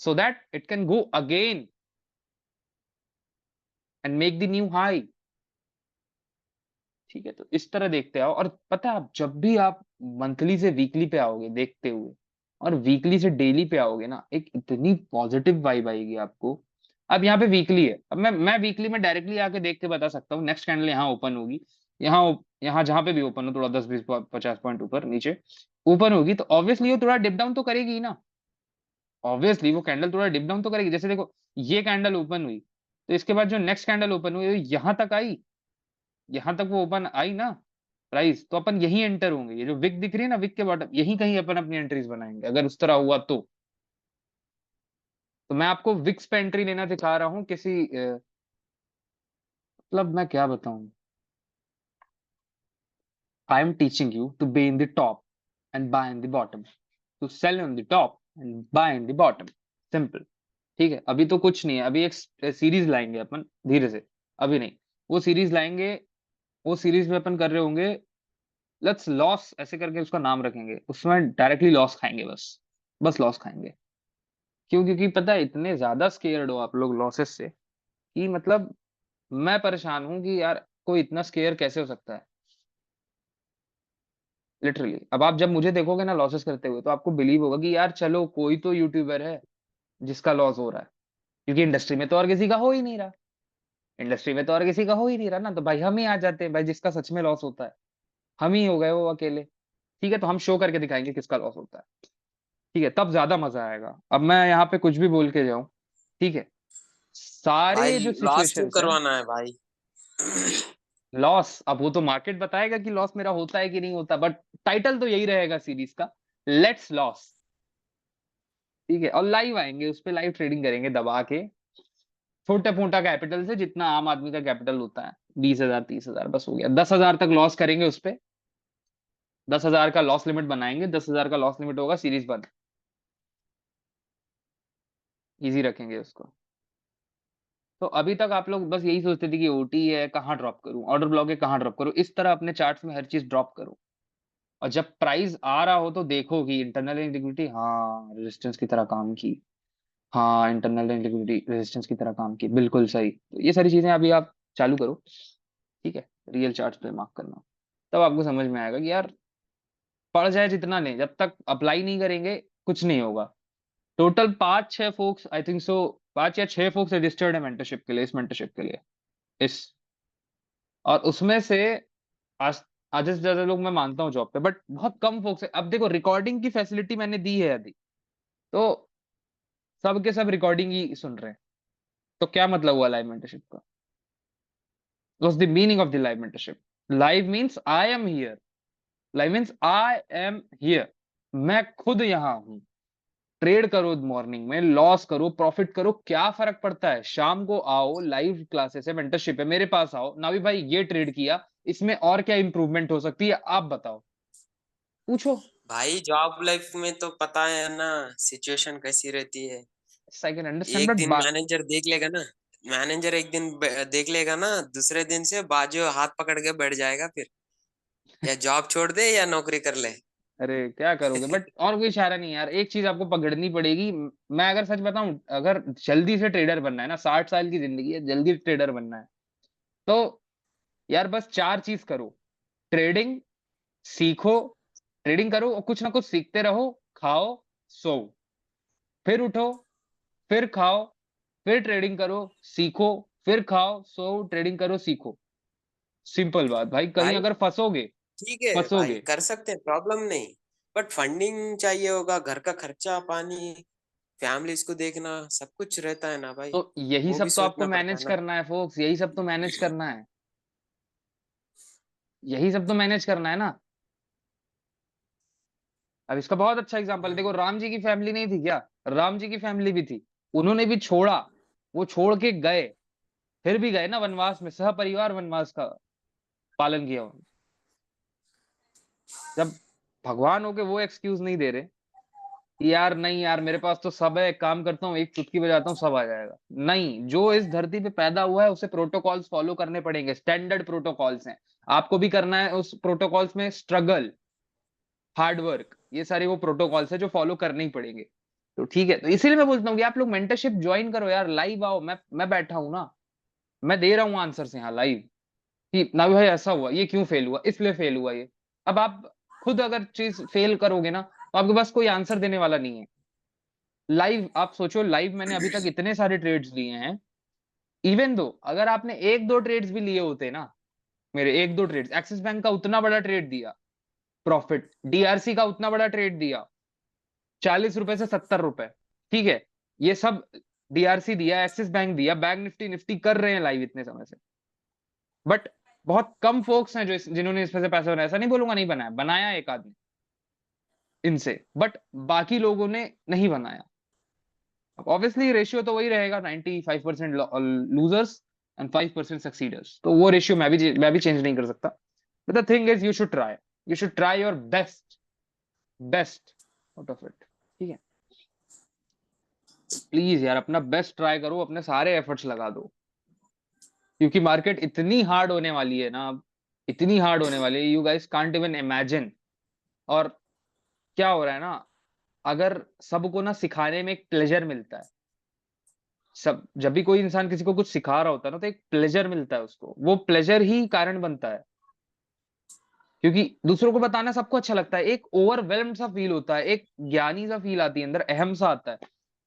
so that it can go again and make the new high. ठीक है, तो इस तरह देखते आओ। और पता है, आप जब भी आप मंथली से वीकली पे आओगे देखते हुए, और वीकली से डेली पे आओगे ना, एक इतनी पॉजिटिव वाइब आएगी आपको। अब यहाँ पे वीकली है, अब मैं वीकली में डायरेक्टली आके देख के बता सकता हूँ नेक्स्ट कैंडल यहाँ ओपन होगी, यहाँ यहाँ जहां पे भी ओपन हो, थोड़ा 10 20 50 पॉइंट ऊपर नीचे ओपन होगी, तो ऑब्वियसली वो थोड़ा डिप डाउन तो करेगी ही ना। ऑब्वियसली वो कैंडल थोड़ा डिप डाउन तो करेगी। जैसे देखो ये कैंडल ओपन हुई, तो इसके बाद जो नेक्स्ट कैंडल ओपन हुई यहाँ तक आई, यहां तक वो ओपन आई ना प्राइस, तो अपन यही एंटर होंगे। ये जो विक दिख रही है ना, विक के बॉटम यही कहीं अपन अपनी एंट्रीज बनाएंगे अगर उस तरह हुआ तो मैं आपको विक्स पे एंट्री लेना दिखा रहा हूँ किसी मतलब मैं क्या बताऊं, I am teaching you to be in the top and buy in the bottom, to sell in the top and buy in the bottom, simple. ठीक है, अभी तो कुछ नहीं है, अभी एक सीरीज लाएंगे अपन धीरे से, अभी नहीं, वो सीरीज लाएंगे। वो सीरीज में अपन कर रहे होंगे, लेट्स लॉस ऐसे करके उसका नाम रखेंगे, उसमें डायरेक्टली लॉस खाएंगे, बस बस लॉस खाएंगे। क्यों? क्योंकि पता है इतने ज्यादा स्केयर्ड हो आप लोग लॉसेस से कि मतलब मैं परेशान हूं कि यार कोई इतना स्केयर कैसे हो सकता है, लिटरली। अब आप जब मुझे देखोगे ना लॉसेस करते हुए तो आपको बिलीव होगा कि यार चलो कोई तो यूट्यूबर है जिसका लॉस हो रहा है, क्योंकि इंडस्ट्री में तो और किसी का हो ही नहीं रहा। इंडस्ट्री में तो और किसी का हो ही नहीं रहा ना, तो भाई हम ही आ जाते हैं भाई, जिसका सच में लॉस होता है हम ही हो गए वो अकेले। ठीक है, तो हम शो करके दिखाएंगे किसका लॉस होता है। ठीक है, तब ज्यादा मजा आएगा। अब मैं यहाँ पे कुछ भी बोल के जाऊं, ठीक है, सारे भाई जो लॉस क्यों सिचुएशंस है। करवाना है भाई? लॉस अब वो तो मार्केट बताएगा कि लॉस मेरा होता है कि नहीं होता, बट टाइटल तो यही रहेगा सीरीज का, लेट्स लॉस। ठीक है, और लाइव आएंगे उस पे, लाइव ट्रेडिंग करेंगे दबा के, छोटा मोटा कैपिटल से, जितना आम आदमी का कैपिटल होता है, 20,000 30,000 बस हो गया। 10,000 तक लॉस करेंगे उस पे, 10,000 का लॉस लिमिट बनाएंगे, 10,000 का लॉस लिमिट होगा, सीरीज बंद। इजी रखेंगे उसको। तो अभी तक आप लोग बस यही सोचते थे कि ओटी है कहाँ ड्रॉप करूं, ऑर्डर ब्लॉक है कहाँ ड्रॉप करूं, इस तरह अपने चार्ट्स में हर चीज ड्रॉप करो। और जब प्राइस आ रहा हो तो देखो कि इंटरनल लिक्विडिटी हाँ रेजिस्टेंस की तरह काम की, हाँ इंटरनल लिक्विडिटी रेजिस्टेंस की तरह काम की, बिल्कुल सही। तो ये सारी चीजें अभी आप चालू करो। ठीक है, रियल चार्ट्स पे मार्क करना, तब आपको समझ में आएगा कि यार पड़ जाए जितना नहीं, जब तक अप्लाई नहीं करेंगे कुछ नहीं होगा। Total 5-6 folks I think so, 5 या 6 फोक्स रजिस्टर्ड है मेंटरशिप के लिए, इस मेंटरशिप के लिए, इस, और उसमें से आज आधे से ज्यादा लोग मैं मानता हूँ जॉब पे, बट बहुत कम फोक्स है। अब देखो रिकॉर्डिंग की फैसिलिटी मैंने दी है यदि, तो सब के सब रिकॉर्डिंग ही सुन रहे हैं, तो क्या मतलब हुआ लाइव मेंटरशिप का? What's the meaning of the live mentorship? Live means I am here, live means I am here, मैं खुद यहाँ हूँ। ट्रेड करो मॉर्निंग में, लॉस करो प्रॉफिट करो, क्या फर्क पड़ता है? शाम को आओ, लाइव क्लासेस है, मेंटरशिप है, मेरे पास आओ ना भी भाई, ये ट्रेड किया, इसमें और क्या इंप्रूवमेंट हो सकती है आप बताओ, पूछो। भाई जॉब लाइफ में तो पता है ना सिचुएशन कैसी रहती है। आई कैन अंडरस्टैंड एक दिन बट मैनेजर देख लेगा ना, मैनेजर एक दिन देख लेगा ना, दूसरे दिन से बाजू हाथ पकड़ के बैठ जाएगा फिर, या जॉब छोड़ दे या नौकरी कर ले। अरे क्या करोगे, बट और कोई इशारा नहीं है यार, एक चीज आपको पकड़नी पड़ेगी। मैं अगर सच बताऊं, अगर जल्दी से ट्रेडर बनना है ना, 60 साल की जिंदगी है, जल्दी ट्रेडर बनना है, तो यार बस 4 चीज करो। ट्रेडिंग सीखो, ट्रेडिंग करो और कुछ ना कुछ सीखते रहो, खाओ, सो, फिर उठो, फिर खाओ, फिर ट्रेडिंग करो, सीखो, फिर खाओ सो, ट्रेडिंग करो सीखो। सिंपल बात भाई, कहीं भाई अगर फंसोगे, ठीक है भाई, फंसोगे। कर सकते हैं, प्रॉब्लम नहीं। बट फंडिंग चाहिए होगा, घर का खर्चा पानी, फैमिलीज को देखना, सब कुछ रहता है ना भाई। तो यही वो भी सब तो आपको सोचना पड़ता मैनेज है ना। करना है फोक्स, यही सब तो मैनेज करना है, यही सब तो मैनेज करना है ना। अब इसका बहुत अच्छा एग्जांपल है, देखो राम जी की फैमिली नहीं थी क्या? राम जी की फैमिली भी थी, उन्होंने भी छोड़ा, वो छोड़ के गए, फिर भी गए ना वनवास में, सह परिवार वनवास का पालन किया उन्होंने। जब भगवान होके वो एक्सक्यूज नहीं दे रहे कि यार नहीं यार मेरे पास तो सब है, एक काम करता हूँ एक चुटकी बजाता हूँ सब आ जाएगा, नहीं, जो इस धरती पे पैदा हुआ है उसे प्रोटोकॉल्स फॉलो करने पड़ेंगे, स्टैंडर्ड प्रोटोकॉल्स हैं। आपको भी करना है उस प्रोटोकॉल्स में, स्ट्रगल, हार्ड वर्क, ये सारे वो प्रोटोकॉल्स है जो फॉलो करने ही पड़ेंगे। तो ठीक है, तो इसीलिए मैं बोलता हूँ कि आप लोग मेंटरशिप ज्वाइन करो यार, लाइव आओ, मैं बैठा हूं ना, मैं दे रहा हूँ आंसर यहाँ लाइव, कि ना भाई ऐसा हुआ, ये क्यों फेल हुआ, इसलिए फेल हुआ ये। अब आप खुद अगर चीज फेल करोगे ना, तो आपके पास कोई आंसर देने वाला नहीं है। लाइव आप सोचो, लाइव मैंने अभी तक इतने सारे ट्रेड्स लिए हैं, इवन दो अगर आपने एक दो ट्रेड्स भी लिए होते ना, मेरे एक दो ट्रेड्स, एक्सिस बैंक का उतना बड़ा ट्रेड दिया प्रॉफिट, डीआरसी का उतना बड़ा ट्रेड दिया, 40 रुपए से 70 रुपए, ठीक है, ये सब डीआरसी दिया, एक्सिस बैंक दिया, बैंक निफ्टी निफ्टी कर रहे हैं लाइव इतने समय से। बट बहुत कम फोक्स हैं जो जिन्होंने इसमें से पैसा बनाया, ऐसा नहीं बोलूंगा नहीं बनाया, बनाया एक आदमी इनसे, बट बाकी लोगों ने नहीं बनाया। अब ऑब्वियसली रेशियो तो वही रहेगा, 95% लूजर्स एंड 5% सक्सीडर्स, तो वो रेशियो मैं भी चेंज नहीं कर सकता। But the thing is you should try your best, best out of it. ठीक है, तो प्लीज यार अपना बेस्ट ट्राई करो, अपने सारे एफर्ट्स लगा दो, क्योंकि मार्केट इतनी हार्ड होने वाली है ना अब, इतनी हार्ड होने वाली है, you guys can't even imagine. और क्या हो रहा है ना, अगर सबको ना सिखाने में एक प्लेजर मिलता है, सब जब भी कोई इंसान किसी को कुछ सिखा रहा होता है ना, तो एक प्लेजर मिलता है उसको, वो प्लेजर ही कारण बनता है। क्योंकि दूसरों को बताना सबको अच्छा लगता है, एक ओवरवेल्म्ड सा फील होता है, एक ज्ञानी सा फील आती है अंदर, अहम सा आता है,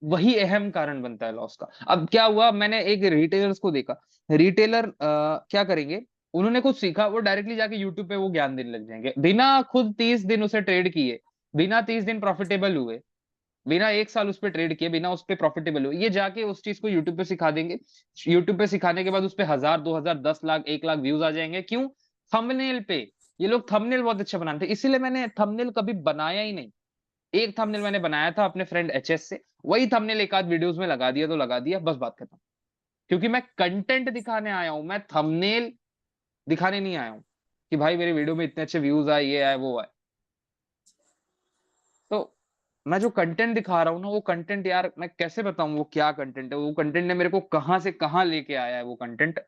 वही अहम कारण बनता है लॉस का। अब क्या हुआ, मैंने एक रिटेलर्स को देखा, रिटेलर क्या करेंगे, उन्होंने कुछ सीखा, वो डायरेक्टली जाके यूट्यूब पे वो ज्ञान देने लग जाएंगे, बिना खुद 30 दिन उसे ट्रेड किए, बिना 30 दिन प्रॉफिटेबल हुए, बिना 1 साल उस पर ट्रेड किए, बिना उस पर प्रॉफिटेबल हुए, ये जाके उस चीज को यूट्यूब पे सिखा देंगे। यूट्यूब पे सिखाने के बाद उस पे 1000, 2000, 10 लाख, 1 लाख व्यूज आ जाएंगे। क्यों? थंबनेल पे। ये लोग थंबनेल बहुत अच्छे बनाते हैं, इसीलिए मैंने थंबनेल कभी बनाया ही नहीं। एक थंबनेल मैंने बनाया था अपने फ्रेंड एचएस से, वही थंबनेल एक आध वीडियोस में लगा दिया तो लगा दिया, बस बात खत्म। क्योंकि मैं कंटेंट दिखाने आया हूं, मैं थंबनेल दिखाने नहीं आया हूं कि भाई मेरी वीडियो में इतने अच्छे व्यूज आए, ये आए वो आए। तो मैं जो कंटेंट दिखा रहा हूँ ना, वो कंटेंट यार मैं कैसे बताऊं वो क्या कंटेंट है, वो कंटेंट ने मेरे को कहां से कहां लेके आया है वो कंटेंट,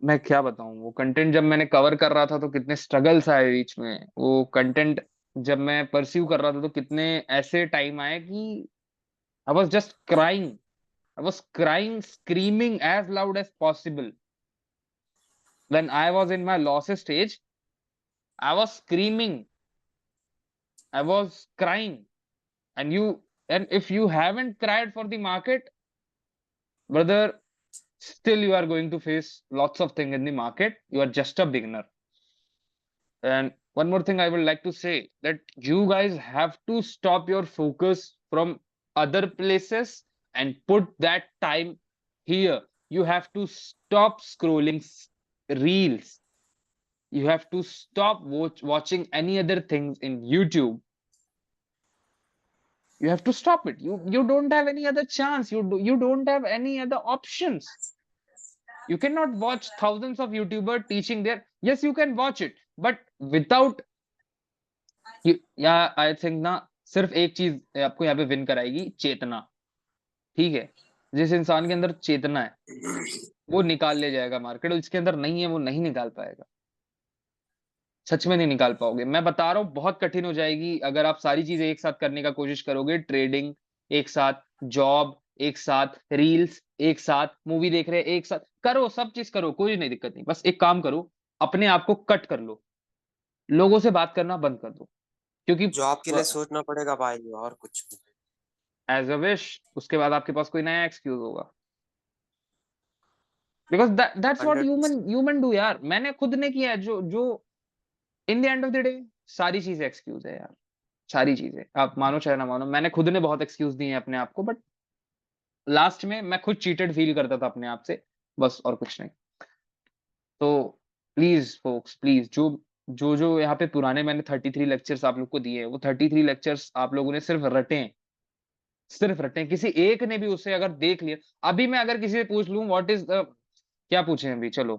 मैं क्या बताऊं। वो कंटेंट जब मैंने कवर कर रहा था तो कितने स्ट्रगल्स आए बीच में, वो कंटेंट जब मैं परस्यू कर रहा था तो कितने ऐसे टाइम आए कि I was just crying, I was crying, screaming as loud as possible. When I was in my lowest stage, I was screaming, I was crying. and you and if you haven't cried for the market, brother, still you are going to face lots of things in the market, you are just a beginner. And one more thing I would like to say, that you guys have to stop your focus from other places and put that time here. You have to stop scrolling reels, you have to stop watching any other things in YouTube. You have to stop it. You don't have any other chance, you don't have any other options. You cannot watch thousands of YouTubers teaching there. Yes, you can watch it, but without you, या आई थिंक ना, सिर्फ एक चीज आपको यहाँ पे विन कराएगी, चेतना। ठीक है, जिस इंसान के अंदर चेतना है वो निकाल ले जाएगा मार्केट, और जिसके अंदर नहीं है वो नहीं निकाल पाएगा, सच में नहीं निकाल पाओगे। मैं बता रहा हूँ बहुत कठिन हो जाएगी अगर आप सारी चीजें एक साथ करने का कोशिश करोगे, ट्रेडिंग एक साथ, जॉब एक साथ, रील्स एक साथ, मूवी देख रहे एक साथ, करो सब चीज करो, कोई नहीं दिक्कत नहीं, बस एक काम करो, अपने आप को कट कर लो, लोगों से बात करना बंद कर दो। क्योंकि जॉब के लिए सोचना पड़ेगा भाई, और कुछ नहीं। एज अ विश, उसके बाद आपके पास कोई नया एक्सक्यूज होगा, because that's what 100%। Human do यार, मैंने खुद ने किया है, जो जो in the end of the day सारी चीजें एक्सक्यूज है यार, सारी चीजें, आप मानो चाहे ना मानो, मैंने खुद ने बहुत एक्सक्यूज दिए हैं अपने आप को, बट लास्ट में मैं खुद चीटेड फील करता था अपने आप से, बस और कुछ नहीं। तो प्लीज फोक्स, प्लीज, जो जो जो यहाँ पे पुराने मैंने 33 लेक्चर्स आप लोग को दिए हैं, वो 33 लेक्चर्स आप लोगों ने सिर्फ रटे हैं, सिर्फ रटे हैं, किसी एक ने भी उसे अगर देख लिया, अभी मैं अगर किसी से पूछ लूं व्हाट इज द, क्या पूछे अभी, चलो,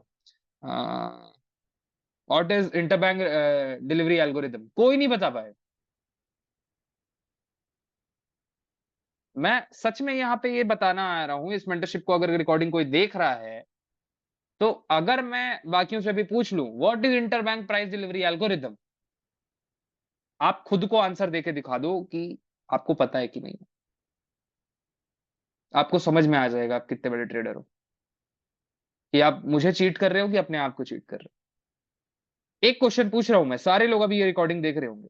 what is interbank delivery algorithm, कोई नहीं बता पाए। मैं सच में यहाँ पे ये बताना आ रहा हूँ, इस मेंटरशिप को अगर रिकॉर्डिंग कोई देख रहा है, तो अगर मैं बाकियों से भी पूछ लूं what is interbank price delivery algorithm, आप खुद को आंसर देके दिखा दो कि आपको पता है कि नहीं, आपको समझ में आ जाएगा आप कितने बड़े ट्रेडर हो, कि आप मुझे चीट कर रहे हो कि अपने आप को चीट कर रहे हो। एक क्वेश्चन पूछ रहा हूं मैं, सारे लोग अभी ये रिकॉर्डिंग देख रहे होंगे,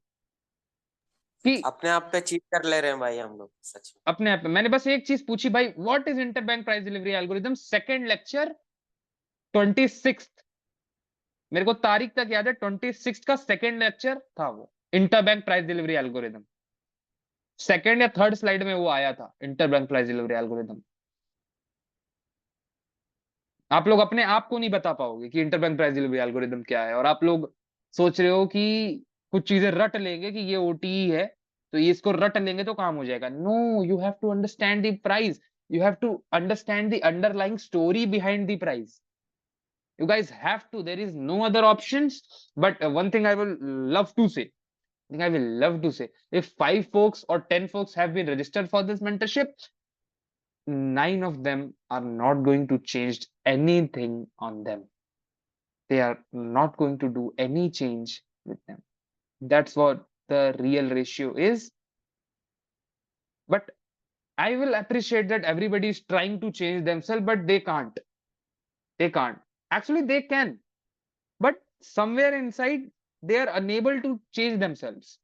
कि अपने आप पे चीट कर ले रहे हैं भाई हम लोग, सच में। अपने आप में मैंने बस एक चीज पूछी भाई, what is interbank price delivery algorithm, second lecture 26, मेरे को तारीख तक याद है, 26 का सेकंड लेक्चर था वो, interbank price delivery algorithm, second या थर्ड स्लाइड में वो आया था, इंटरबैंक प्राइस डिलीवरी एल्गोरिदम। आप लोग अपने आप को नहीं बता पाओगे कि इंटरबैंक प्राइस डिलीवरी एल्गोरिदम क्या है, और आप लोग सोच रहे हो कि कुछ चीजें रट लेंगे कि ये ओटीई है, तो ये इसको रट लेंगे तो काम हो जाएगा। No, you have to understand the price, you have to understand the underlying story behind the price. You guys have to, there is no other options. But one thing I will love to say, I will love to say, if 5 folks or 10 folks have been registered for this mentorship, 9 of them are not going to change anything on them. They are not going to do any change with them. That's what the real ratio is. But I will appreciate that everybody is trying to change themselves, but they can't. They can't. Actually, they can, but somewhere inside they are unable to change themselves.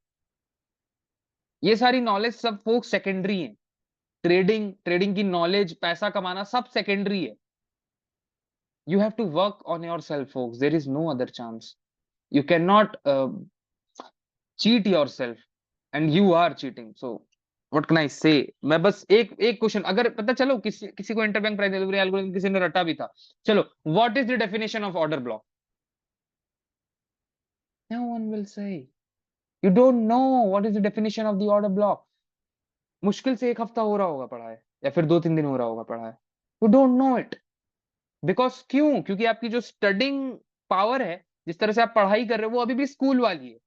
ये सारी नॉलेज सब फोक सेकेंडरी है. ट्रेडिंग की नॉलेज, पैसा कमाना सब सेकेंडरी है. You have to work on yourself, folks. There is no other chance. You cannot cheat yourself, and you are cheating. So what can I say? मैं बस एक क्वेश्चन, अगर पता चलो किसी को इंटरबैंक प्राइस डिलीवरी एल्गोरिथम किसी ने रटा भी था, चलो, what is the definition of order block? No one will say. You don't know what is the definition of the order block. मुश्किल से 1 हफ्ता हो रहा होगा पढ़ा है, या फिर 2-3 दिन हो रहा होगा पढ़ा है. You don't know it. Because क्यों? क्योंकि आपकी जो स्टडिंग पावर है, जिस तरह से आप पढ़ाई कर रहे हो, वो अभी भी स्कूल वाली है.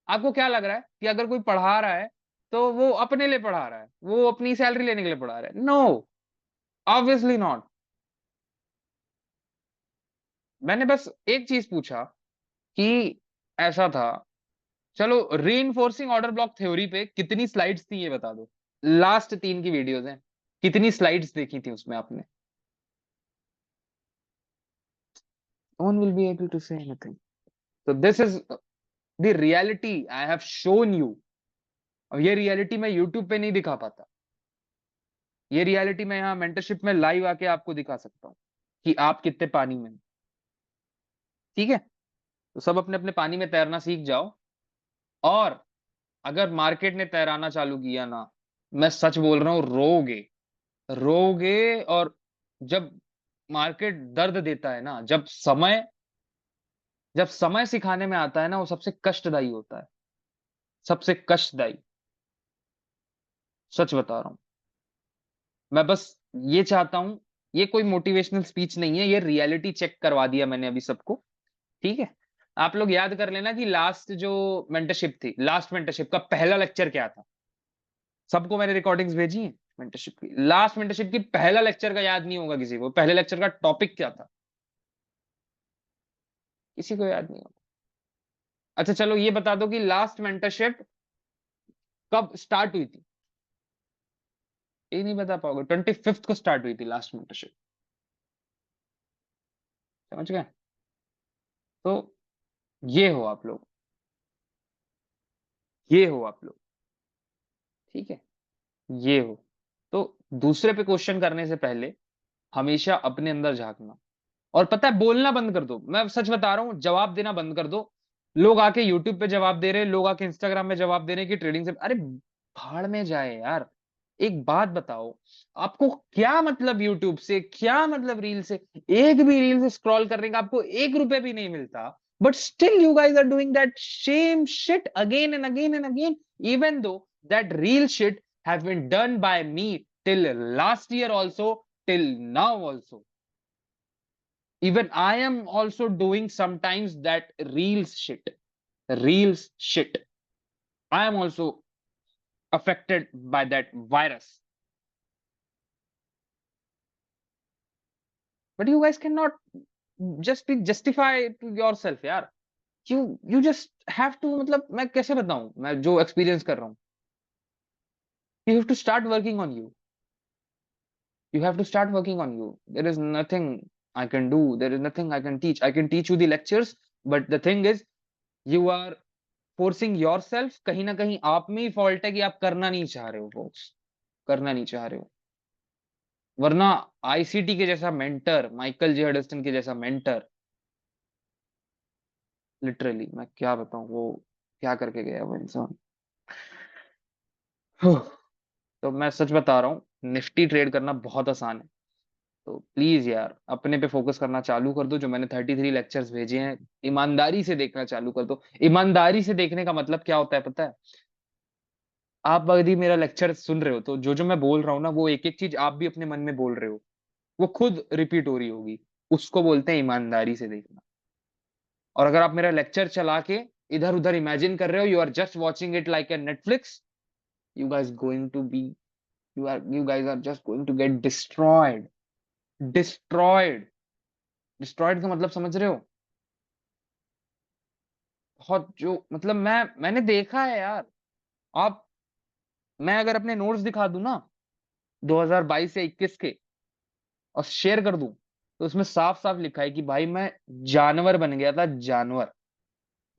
आपको क्या लग रहा है कि अगर कोई पढ़ा रहा है तो वो अपने लिए पढ़ा रहा है, वो अपनी सैलरी लेने के लिए पढ़ा रहा है? No, obviously not. मैंने बस एक चीज पूछा कि ऐसा था. चलो, रीइंफोर्सिंग ऑर्डर ब्लॉक थ्योरी पे कितनी स्लाइड्स थी ये बता दो. लास्ट 3 की वीडियोस हैं, कितनी स्लाइड्स देखी थी उसमें आपने? No one will be able to say anything. So this is the reality I have shown you. और ये रियलिटी मैं यूट्यूब पे नहीं दिखा पाता. ये रियलिटी मैं यहाँ मेंटरशिप में लाइव आके आपको दिखा सकता हूँ कि आप कितने पानी में. ठीक है, तो सब अपने अपने पानी में तैरना सीख जाओ. और अगर मार्केट ने तैराना चालू किया ना, मैं सच बोल रहा हूँ, रोगे. रोगे. और जब मार्केट दर्द देता है ना, जब समय सिखाने में आता है ना, वो सबसे कष्टदायी होता है. सबसे कष्टदायी. सच बता रहा हूँ. मैं बस ये चाहता हूं, ये कोई मोटिवेशनल स्पीच नहीं है, ये रियलिटी चेक करवा दिया मैंने अभी सबको. ठीक है, आप लोग याद कर लेना कि लास्ट मेंटरशिप का पहला लेक्चर क्या था. सबको मैंने रिकॉर्डिंग्स भेजी हैं मेंटरशिप की. लास्ट मेंटरशिप की पहला लेक्चर का याद नहीं होगा किसी को. पहले लेक्चर का टॉपिक क्या था, किसी को याद नहीं होगा. अच्छा चलो, ये बता दो कि लास्ट मेंटरशिप कब स्टार्ट हुई थी. ये नहीं बता पाओगे. 25th को स्टार्ट हुई थी लास्ट मेंटरशिप. समझ गए? तो ये हो आप लोग, ये हो आप लोग. ठीक है, ये हो. तो दूसरे पे क्वेश्चन करने से पहले हमेशा अपने अंदर झांकना. और पता है, बोलना बंद कर दो. मैं सच बता रहा हूं, जवाब देना बंद कर दो. लोग आके यूट्यूब पे जवाब दे रहे हैं, लोग आके इंस्टाग्राम में जवाब दे रहे हैं कि ट्रेडिंग से. अरे भाड़ में जाए यार. एक बात बताओ, आपको क्या मतलब यूट्यूब से, क्या मतलब रील से? एक भी रील से स्क्रॉल करने का आपको 1 रुपए भी नहीं मिलता. But still you guys are doing that same shit again and again and again, even though that reel shit have been done by me till last year also, till now also. Even I am also doing sometimes that reels shit. Reels shit. I am also affected by that virus. But you guys cannot just be justify to yourself, यार. You just have to, मतलब मैं कैसे बताऊं, मैं जो एक्सपीरियंस कर रहा हूं. You have to start working on you. You have to start working on you. There is nothing I can do. There is nothing I can teach. I can teach you the lectures, but the thing is, you are forcing your self. कहीं ना कहीं आप में ही फॉल्ट है कि आप करना नहीं चाह रहे हो फोर्स. करना नहीं चाह रहे हो. वरना आईसीटी के जैसा मेंटर, माइकल जे हडसन के जैसा मेंटर, लिटरली मैं क्या बताऊं, वो क्या करके गया वो इंसान. तो मैं सच बता रहा हूँ, निफ्टी ट्रेड करना बहुत आसान है. तो प्लीज यार, अपने पे फोकस करना चालू कर दो. जो मैंने 33 लेक्चर्स भेजे हैं, ईमानदारी से देखना चालू कर दो. ईमानदारी से देखने का मतलब क्या होता है पता है? आप यदि मेरा लेक्चर सुन रहे हो, तो जो जो मैं बोल रहा हूँ ना, वो एक एक चीज आप भी अपने मन में बोल रहे हो, वो खुद रिपीट हो रही होगी. उसको बोलते हैं ईमानदारी से देखना. और अगर आप मेरा लेक्चर चला के इधर उधर इमेजिन कर रहे हो, you are just watching it like a Netflix, you guys going to be, you guys are just going to get destroyed. Destroyed. Destroyed का मतलब समझ रहे हो? बहुत, जो मतलब मैंने देखा है यार. आप मैं अगर अपने नोट्स दिखा दूं ना 2022 से 21 के और शेयर कर दूं, तो उसमें साफ साफ लिखा है कि भाई मैं जानवर बन गया था, जानवर।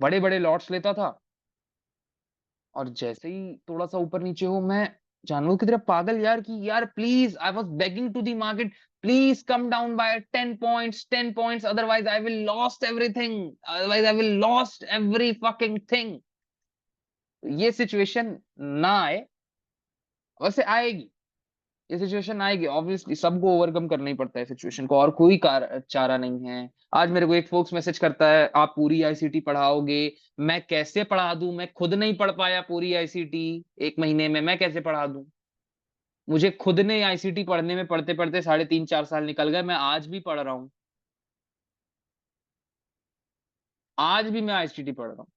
बड़े बड़े लॉट्स लेता था, और जैसे ही थोड़ा सा ऊपर नीचे हो, मैं जानवर की तरह पागल यार, कि यार please, I was begging to the market, please come down by 10 points, 10 points, otherwise I will lost everything, otherwise I will lost every fucking thing. ये सिचुएशन ना आए, वैसे आएगी, ये सिचुएशन आएगी ऑब्वियसली, सबको ओवरकम करना ही पड़ता है सिचुएशन को, और कोई चारा नहीं है। आज मेरे को एक फोक्स मैसेज करता है, आप पूरी आईसीटी पढ़ाओगे? मैं कैसे पढ़ा दूं? मैं खुद नहीं पढ़ पाया पूरी आईसीटी 1 महीने में, मैं कैसे पढ़ा दूं? मुझे खुद ने आईसीटी पढ़ने में पढ़ते पढ़ते 3.5 4 साल निकल गए, मैं आज भी पढ़ रहा हूँ, आज भी मैं आईसीटी पढ़ रहा हूँ।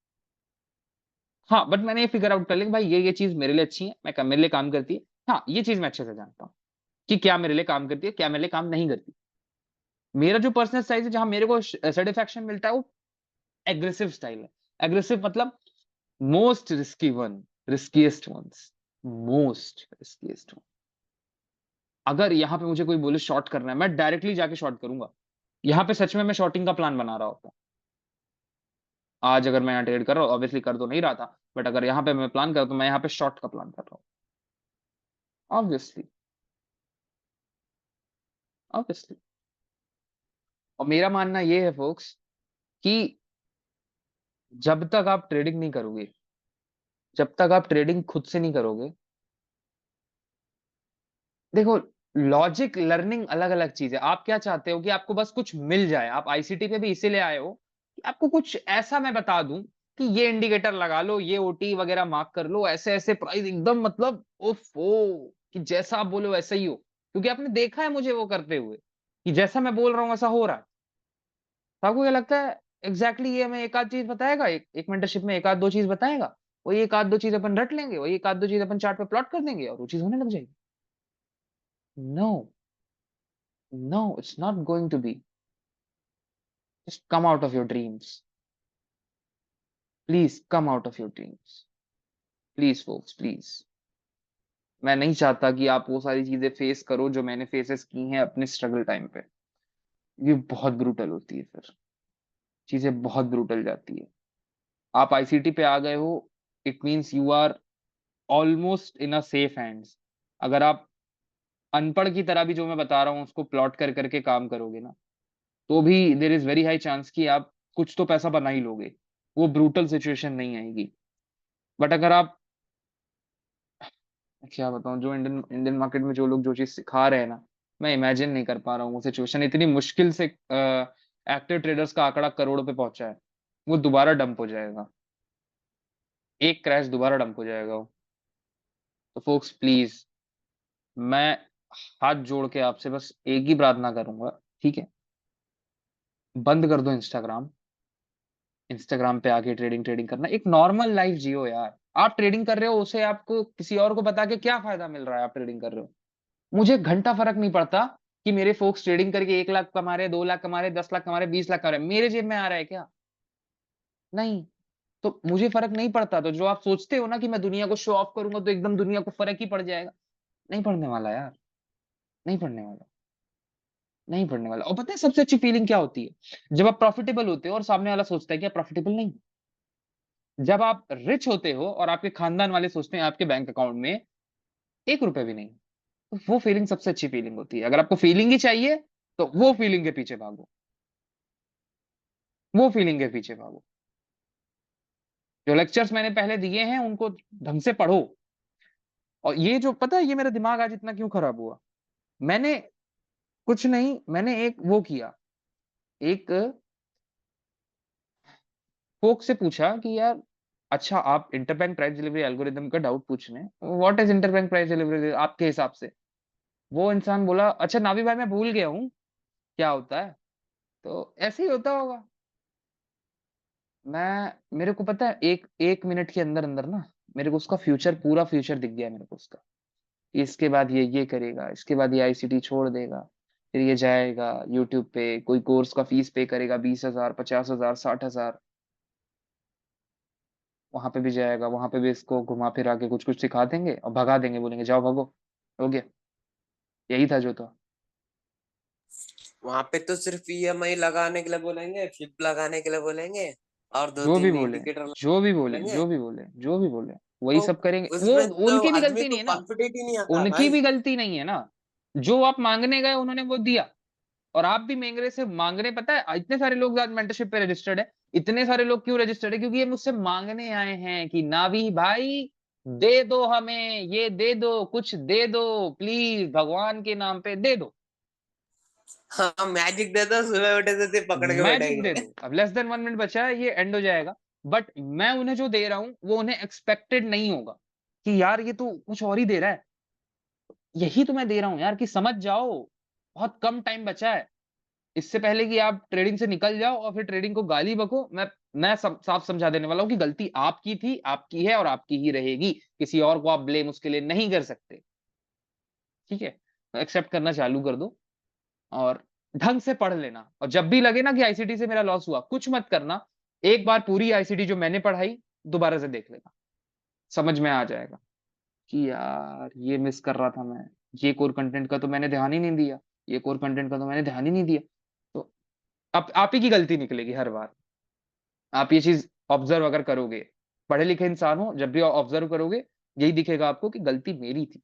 हाँ, बट मैंने ये फिगर आउट कर लिया कि भाई ये चीज मेरे लिए अच्छी है, मेरे लिए काम करती है। हाँ, ये चीज मैं अच्छे से जानता हूँ कि क्या मेरे लिए काम करती है, क्या मेरे लिए काम नहीं करती। मेरा जो पर्सनल साइज है, जहां मेरे को सेटिस्फेक्शन मिलता है, वो एग्रेसिव स्टाइल है। एग्रेसिव मतलब most risky one, riskiest ones, most riskiest one. अगर यहाँ पे मुझे कोई बोले शॉर्ट करना है, मैं डायरेक्टली जाके शॉर्ट करूंगा। यहाँ पे सच में मैं शॉर्टिंग का प्लान बना रहा होता। आज अगर मैं यहाँ ट्रेड कर रहा हूँ, ऑब्वियसली कर तो नहीं रहा था, बट अगर यहाँ पे मैं प्लान कर, तो मैं यहाँ पे शॉर्ट का प्लान कर रहा हूँ, ऑब्वियसली, ऑब्वियसली। और मेरा मानना ये है फोक्स, कि जब तक आप ट्रेडिंग नहीं करोगे, जब तक आप ट्रेडिंग खुद से नहीं करोगे, देखो, लॉजिक लर्निंग अलग अलग चीज है। आप क्या चाहते हो कि आपको बस कुछ मिल जाए? आप आईसीटी पे भी इसीलिए आए हो कि आपको कुछ ऐसा मैं बता दूं कि ये इंडिकेटर लगा लो, ये ओटी वगैरह मार्क कर लो, ऐसे ऐसे प्राइस एकदम, मतलब उफ ओ, कि जैसा आप बोलो वैसा ही हो, क्योंकि आपने देखा है मुझे वो करते हुए, कि जैसा मैं बोल रहा हूँ वैसा हो रहा है। तो आपको क्या लगता है एग्जैक्टली ये हमें एक आध चीज बताएगा, एक मेंटरशिप में एक आध दो चीज बताएगा, वही एक आध दो चीज अपन रट लेंगे, वही एक आध दो चीज अपन चार्ट पे प्लॉट कर देंगे और वो चीज होने लग जाएगी? No, no, it's not going to be. Just come out of your dreams. Please come out of your dreams. Please, folks, please. मैं नहीं चाहता कि आप वो सारी चीजें फेस करो जो मैंने फेसेस की हैं अपने स्ट्रगल टाइम पे। ये बहुत ब्रूटल होती है, फिर चीजें बहुत ब्रूटल जाती है। आप आईसीटी पे आ गए हो, it means you are almost in a safe hands. अगर आप अनपढ़ की तरह भी जो मैं बता रहा हूँ उसको प्लॉट कर करके काम करोगे ना, तो भी there is very high chance कि आप कुछ तो पैसा बना ही लोगे, वो ब्रूटल सिचुएशन नहीं आएगी। बट अगर आप, क्या बताऊं, जो इंडियन इंडियन मार्केट में जो लोग जो चीज सिखा रहे हैं ना, मैं इमेजिन नहीं कर पा रहा हूँ वो सिचुएशन। इतनी मुश्किल से एक्टिव ट्रेडर्स का आंकड़ा करोड़ों पे पहुंचा है, वो दोबारा डंप हो जाएगा, एक क्रैश दोबारा डंप हो जाएगा वो। तो फोक्स प्लीज, मैं हाथ जोड़ के आपसे बस एक ही प्रार्थना करूंगा, ठीक है? बंद कर दो इंस्टाग्राम, इंस्टाग्राम पे आके ट्रेडिंग ट्रेडिंग करना, एक नॉर्मल लाइफ जियो यार। आप ट्रेडिंग कर रहे हो, उसे आपको किसी और को बता के क्या फायदा मिल रहा है? आप ट्रेडिंग कर रहे हो, मुझे घंटा फर्क नहीं पड़ता कि मेरे फोक्स ट्रेडिंग करके 1 लाख कमा रहे, 2 लाख कमा रहे, 10 लाख कमा रहे, 20 लाख कमा रहे, मेरे जेब में आ रहा है क्या? नहीं। तो मुझे फर्क नहीं पड़ता। तो जो आप सोचते हो ना कि मैं दुनिया को शो ऑफ करूंगा तो एकदम दुनिया को फर्क ही पड़ जाएगा, नहीं पड़ने वाला यार, नहीं पड़ने वाला, नहीं पड़ने वाला। और पता है सबसे अच्छी फीलिंग क्या होती है? जब आप प्रॉफिटेबल होते हो और सामने वाला सोचता है कि आप प्रॉफिटेबल नहीं। जब आप रिच होते हो और आपके खानदान वाले सोचते हैं आपके बैंक अकाउंट में 1 रुपए भी नहीं, तो वो फीलिंग सबसे अच्छी फीलिंग होती है। अगर आपको फीलिंग ही चाहिए, तो वो फीलिंग के पीछे भागो, वो फीलिंग के पीछे भागो। जो लेक्चर्स मैंने पहले दिए हैं उनको ढंग से पढ़ो। और ये जो पता है, ये मेरा दिमाग आज इतना क्यों खराब हुआ, मैंने कुछ नहीं, मैंने एक वो किया, एक फोक से पूछा कि यार, अच्छा आप इंटरबैंक प्राइस डिलीवरी एल्गोरिदम का डाउट पूछ रहे हैं, what is interbank price delivery आपके हिसाब से? वो इंसान बोला, अच्छा नावी भाई मैं भूल गया हूँ क्या होता है। तो ऐसे ही होता होगा। मेरे को पता है, एक एक मिनट के अंदर अंदर ना, मेरे को उसका फ्यूचर, पूरा फ्यूचर दिख गया मेरे को उसका। इसके बाद ये करेगा, इसके बाद ये आईसीटी छोड़ देगा, फिर ये जाएगा यूट्यूब पे कोई कोर्स का फीस पे करेगा, 20,000, 50,000, 60,000। वहां पे भी जाएगा, वहां पे भी इसको घुमा फिरा के कुछ कुछ सिखा देंगे और भगा देंगे, बोलेंगे जाओ भागो, हो गया। यही था जो था। वहां पे तो सिर्फ ईएमआई लगाने के लिए बोलेंगे, फ्लिप लगाने के लिए बोलेंगे, और दो जो भी तीन बोले, इंडिकेटर जो भी बोले, बोलेंगे। जो भी बोले, जो भी बोले, वही तो सब करेंगे। वो उसमें तो उनकी भी आदमी गलती को नहीं है ना, कॉन्फिडेंस ही नहीं आता उनकी भाई। भी गलती नहीं है ना। जो आप मांगने गए उन्होंने वो दिया, और आप भी मेरे से मांगने, पता है इतने सारे लोग आज मेंटरशिप पे रजिस्टर्ड है। इतने सारे लोग क्यों रजिस्टर्ड है? क्योंकि ये मुझसे मांगने आए हैं कि नावी भाई दे दो हमें, ये दे दो, कुछ दे दो प्लीज, भगवान के नाम पे दे दो, हाँ, मैजिक दे दो, सुबह उठे से सिर्फ पकड़ के मैजिक दे बैठेंगे। दो। अब लेस देन 1 मिनट बचा है, ये एंड हो जाएगा। बट मैं उन्हें जो दे रहा हूं वो उन्हें एक्सपेक्टेड नहीं होगा कि यार ये तो कुछ और ही दे रहा है। यही तो मैं दे रहा हूं यार, कि समझ जाओ, बहुत कम टाइम बचा है। इससे पहले कि आप ट्रेडिंग से निकल जाओ और फिर ट्रेडिंग को गाली बको, मैं साफ समझा देने वाला हूं कि गलती आपकी थी, आपकी है और आपकी ही रहेगी। किसी और को आप ब्लेम उसके लिए नहीं कर सकते। ठीक है, एक्सेप्ट करना चालू कर दो, और ढंग से पढ़ लेना। और जब भी लगे ना कि आईसीटी से मेरा लॉस हुआ, कुछ मत करना, एक बार पूरी आईसीटी जो मैंने पढ़ाई दोबारा से देख लेना, समझ में आ जाएगा कि यार ये मिस कर रहा था मैं, ये कोर कंटेंट का तो मैंने ध्यान ही नहीं दिया, ये कोर कंटेंट का तो मैंने ध्यान ही नहीं दिया। तो आप ही की गलती निकलेगी हर बार। आप ये चीज ऑब्जर्व अगर करोगे, पढ़े लिखे इंसान हो, जब भी ऑब्जर्व करोगे, यही दिखेगा आपको कि गलती मेरी थी।